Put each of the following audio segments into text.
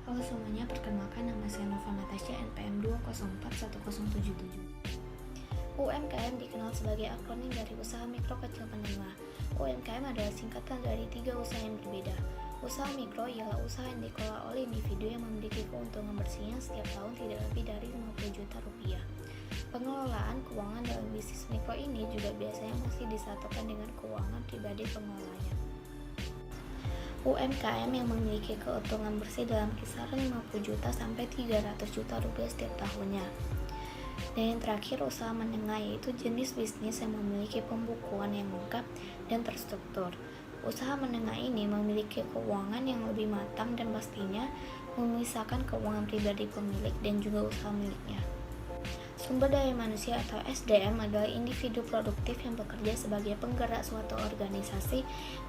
Halo semuanya, perkenalkan nama saya Nova Natasha, NPM 2041077. UMKM dikenal sebagai akronim dari Usaha Mikro Kecil Menengah. UMKM adalah singkatan dari 3 usaha yang berbeda. Usaha mikro ialah usaha yang dikelola oleh individu yang memiliki keuntungan bersihnya setiap tahun tidak lebih dari 50 juta rupiah. Pengelolaan keuangan dalam bisnis mikro ini juga biasanya masih disatukan dengan keuangan pribadi pengelolanya. UMKM yang memiliki keuntungan bersih dalam kisaran 50 juta sampai 300 juta rupiah setiap tahunnya. Dan yang terakhir, usaha menengah, yaitu jenis bisnis yang memiliki pembukuan yang lengkap dan terstruktur. Usaha menengah ini memiliki keuangan yang lebih matang dan pastinya memisahkan keuangan pribadi pemilik dan juga usaha miliknya. Sumber daya manusia atau SDM adalah individu produktif yang bekerja sebagai penggerak suatu organisasi,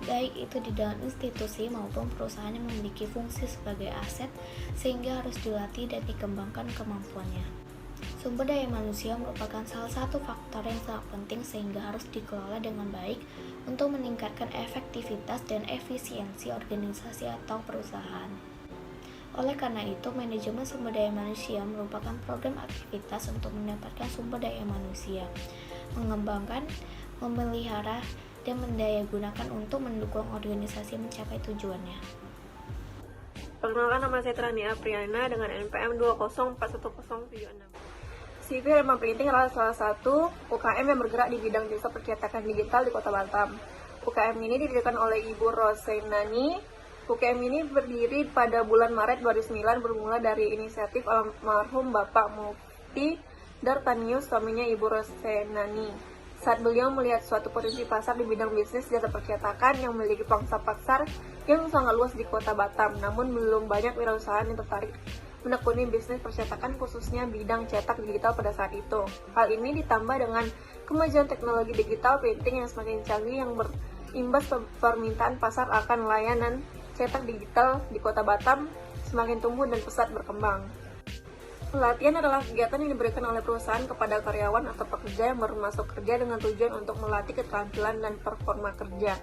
baik itu di dalam institusi maupun perusahaan yang memiliki fungsi sebagai aset, sehingga harus dilatih dan dikembangkan kemampuannya. Sumber daya manusia merupakan salah satu faktor yang sangat penting sehingga harus dikelola dengan baik untuk meningkatkan efektivitas dan efisiensi organisasi atau perusahaan. Oleh karena itu, manajemen sumber daya manusia merupakan program aktivitas untuk mendapatkan sumber daya manusia, mengembangkan, memelihara, dan mendayagunakan untuk mendukung organisasi mencapai tujuannya. Perkenalkan, nama saya Trani Apriana dengan NPM 2041076. CV Rempang Printing adalah salah satu UKM yang bergerak di bidang jasa percetakan digital di Kota Batam. UKM ini didirikan oleh Ibu Rosenani. UKM ini berdiri pada bulan Maret 2009 bermula dari inisiatif almarhum Bapak Mufti Dartanius, suaminya Ibu Rosenani. Saat beliau melihat suatu potensi pasar di bidang bisnis jasa percetakan yang memiliki pangsa pasar yang sangat luas di Kota Batam, namun belum banyak wirausahaan yang tertarik menekuni bisnis percetakan khususnya bidang cetak digital pada saat itu. Hal ini ditambah dengan kemajuan teknologi digital printing yang semakin canggih yang berimbas permintaan pasar akan layanan cetak digital di Kota Batam semakin tumbuh dan pesat berkembang. Pelatihan adalah kegiatan yang diberikan oleh perusahaan kepada karyawan atau pekerja yang baru masuk kerja dengan tujuan untuk melatih keterampilan dan performa kerja,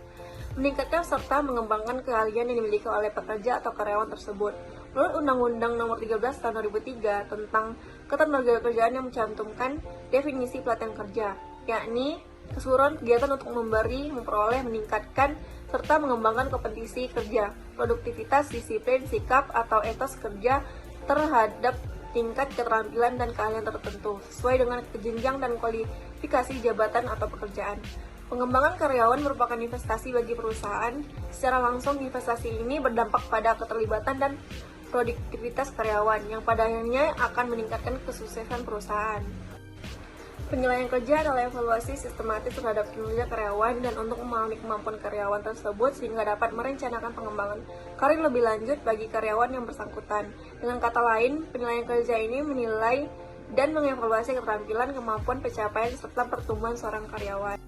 meningkatkan serta mengembangkan keahlian yang dimiliki oleh pekerja atau karyawan tersebut. Menurut Undang-Undang Nomor 13 Tahun 2003 tentang Ketenagakerjaan yang mencantumkan definisi pelatihan kerja, yakni keseluruhan kegiatan untuk memberi, memperoleh, meningkatkan, serta mengembangkan kompetisi kerja, produktivitas, disiplin, sikap, atau etos kerja terhadap tingkat keterampilan dan keahlian tertentu, sesuai dengan jenjang dan kualifikasi jabatan atau pekerjaan. Pengembangan karyawan merupakan investasi bagi perusahaan. Secara langsung, investasi ini berdampak pada keterlibatan dan produktivitas karyawan, yang pada akhirnya akan meningkatkan kesuksesan perusahaan. Penilaian kerja adalah evaluasi sistematis terhadap kinerja karyawan dan untuk memahami kemampuan karyawan tersebut sehingga dapat merencanakan pengembangan karir lebih lanjut bagi karyawan yang bersangkutan. Dengan kata lain, penilaian kerja ini menilai dan mengevaluasi keterampilan, kemampuan, pencapaian, serta pertumbuhan seorang karyawan.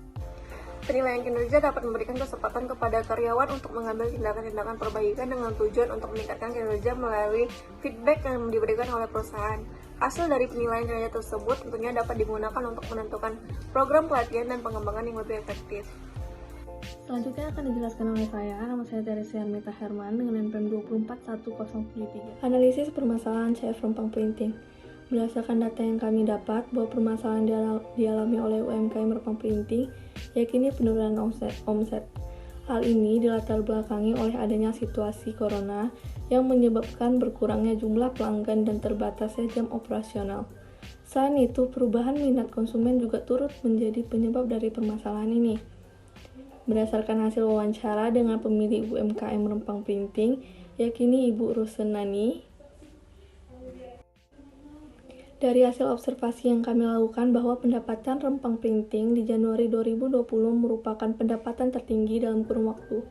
Penilaian kinerja dapat memberikan kesempatan kepada karyawan untuk mengambil tindakan-tindakan perbaikan dengan tujuan untuk meningkatkan kinerja melalui feedback yang diberikan oleh perusahaan. Hasil dari penilaian kinerja tersebut tentunya dapat digunakan untuk menentukan program pelatihan dan pengembangan yang lebih efektif. Selanjutnya akan dijelaskan oleh saya. Nama saya Teresia Meta Herman dengan NPM 2411073. Analisis permasalahan CF Rempang Printing. Berdasarkan data yang kami dapat, bahwa permasalahan dialami oleh UMKM Rempang Printing yakni penurunan omset. Hal ini dilatar belakangi oleh adanya situasi corona yang menyebabkan berkurangnya jumlah pelanggan dan terbatasnya jam operasional. Selain itu, perubahan minat konsumen juga turut menjadi penyebab dari permasalahan ini. Berdasarkan hasil wawancara dengan pemilik UMKM Rempang Printing, yakni Ibu Rosenani, dari hasil observasi yang kami lakukan bahwa pendapatan Rempang Printing di Januari 2020 merupakan pendapatan tertinggi dalam kurun waktu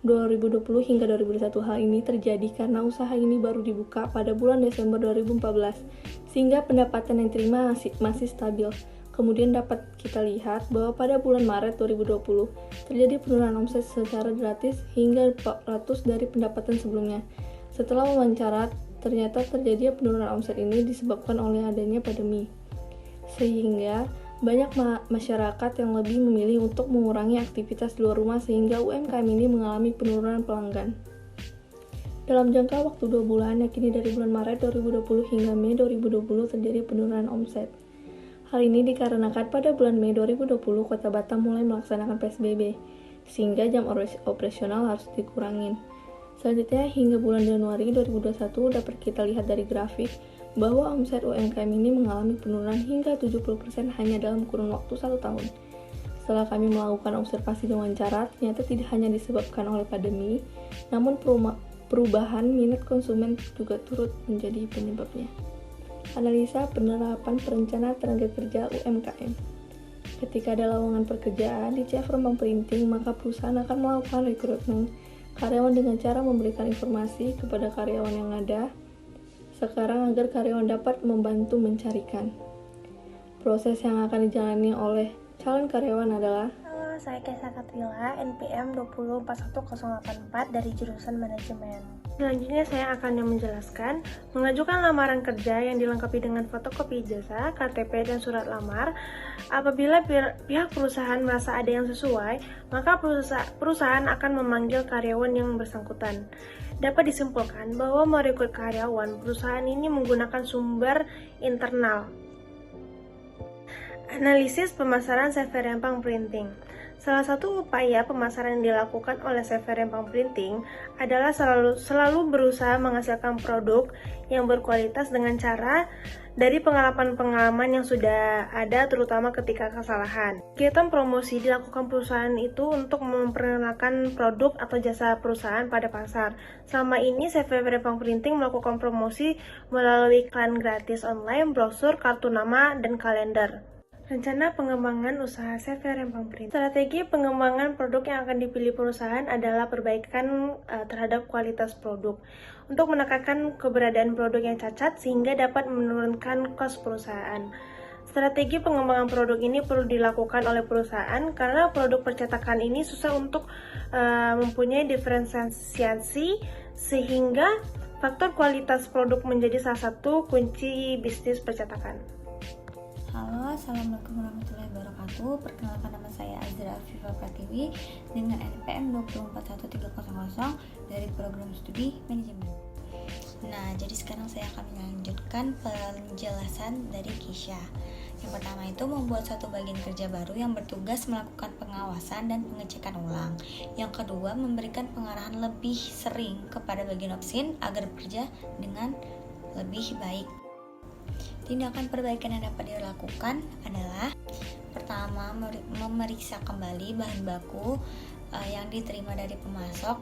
2020 hingga 2021. Hal ini terjadi karena usaha ini baru dibuka pada bulan Desember 2014, sehingga pendapatan yang diterima masih stabil. Kemudian dapat kita lihat bahwa pada bulan Maret 2020 terjadi penurunan omset secara gratis hingga 400 dari pendapatan sebelumnya. Setelah wawancara, ternyata terjadi penurunan omset ini disebabkan oleh adanya pandemi, sehingga banyak masyarakat yang lebih memilih untuk mengurangi aktivitas di luar rumah sehingga UMKM ini mengalami penurunan pelanggan. Dalam jangka waktu 2 bulan, yakni dari bulan Maret 2020 hingga Mei 2020 terjadi penurunan omset. Hal ini dikarenakan pada bulan Mei 2020 Kota Batam mulai melaksanakan PSBB, sehingga jam operasional harus dikurangin. Selanjutnya, hingga bulan Januari 2021 dapat kita lihat dari grafik bahwa omset UMKM ini mengalami penurunan hingga 70% hanya dalam kurun waktu 1 tahun. Setelah kami melakukan observasi dan wawancara, ternyata tidak hanya disebabkan oleh pandemi, namun perubahan minat konsumen juga turut menjadi penyebabnya. Analisa penerapan perencanaan tenaga kerja UMKM. Ketika ada lowongan pekerjaan di CF Rempang Printing, maka perusahaan akan melakukan rekrutmen karyawan dengan cara memberikan informasi kepada karyawan yang ada sekarang agar karyawan dapat membantu mencarikan. Proses yang akan dijalani oleh calon karyawan adalah: Halo, saya Kesa Katrila, NPM 2041084 dari jurusan Manajemen. Selanjutnya saya akan menjelaskan mengajukan lamaran kerja yang dilengkapi dengan fotokopi ijazah, KTP, dan surat lamar. Apabila pihak perusahaan merasa ada yang sesuai, maka perusahaan akan memanggil karyawan yang bersangkutan. Dapat disimpulkan bahwa merekrut karyawan, perusahaan ini menggunakan sumber internal. Analisis pemasaran CV Rempang Printing. Salah satu upaya pemasaran yang dilakukan oleh CV Rempang Printing adalah selalu berusaha menghasilkan produk yang berkualitas dengan cara dari pengalaman-pengalaman yang sudah ada, terutama ketika kesalahan. Kegiatan promosi dilakukan perusahaan itu untuk memperkenalkan produk atau jasa perusahaan pada pasar. Selama ini, CV Rempang Printing melakukan promosi melalui iklan gratis online, brosur, kartu nama, dan kalender. Rencana pengembangan usaha CV Rempang Printing. Strategi pengembangan produk yang akan dipilih perusahaan adalah perbaikan terhadap kualitas produk untuk menekankan keberadaan produk yang cacat sehingga dapat menurunkan kos perusahaan. Strategi pengembangan produk ini perlu dilakukan oleh perusahaan karena produk percetakan ini susah untuk mempunyai diferensiasi sehingga faktor kualitas produk menjadi salah satu kunci bisnis percetakan. Halo, assalamualaikum warahmatullahi wabarakatuh. Perkenalkan, nama saya Azra Afifa Pratiwi dengan NPM 24130 dari program studi manajemen. Nah, jadi sekarang saya akan melanjutkan penjelasan dari Kisha. Yang pertama itu membuat satu bagian kerja baru yang bertugas melakukan pengawasan dan pengecekan ulang. Yang kedua, memberikan pengarahan lebih sering kepada bagian opsin agar bekerja dengan lebih baik. Tindakan perbaikan yang dapat dilakukan adalah: pertama, memeriksa kembali bahan baku yang diterima dari pemasok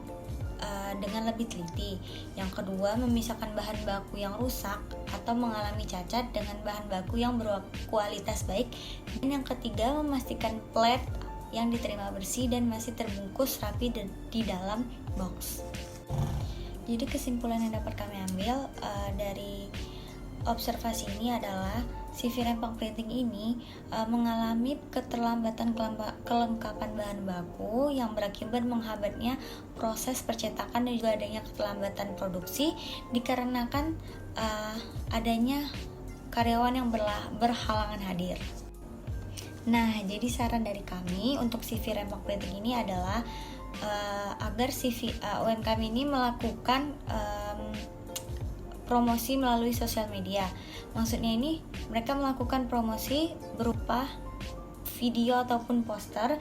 dengan lebih teliti. Yang kedua, memisahkan bahan baku yang rusak atau mengalami cacat dengan bahan baku yang berkualitas baik. Dan yang ketiga, memastikan plat yang diterima bersih dan masih terbungkus rapi di dalam box. Jadi kesimpulan yang dapat kami ambil dari observasi ini adalah CV Rempang Printing ini mengalami keterlambatan kelengkapan bahan baku yang berakibat menghambatnya proses percetakan dan juga adanya keterlambatan produksi dikarenakan adanya karyawan yang berhalangan hadir. Nah, jadi saran dari kami untuk CV Rempang Printing ini adalah agar CV UMKM ini melakukan promosi melalui sosial media. Maksudnya ini mereka melakukan promosi berupa video ataupun poster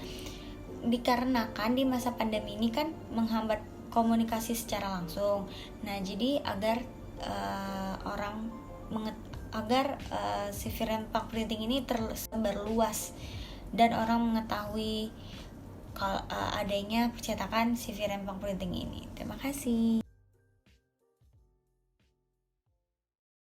dikarenakan di masa pandemi ini kan menghambat komunikasi secara langsung. Nah, jadi agar CV Rempang Printing ini tersebar luas dan orang mengetahui adanya percetakan CV Rempang Printing ini. Terima kasih.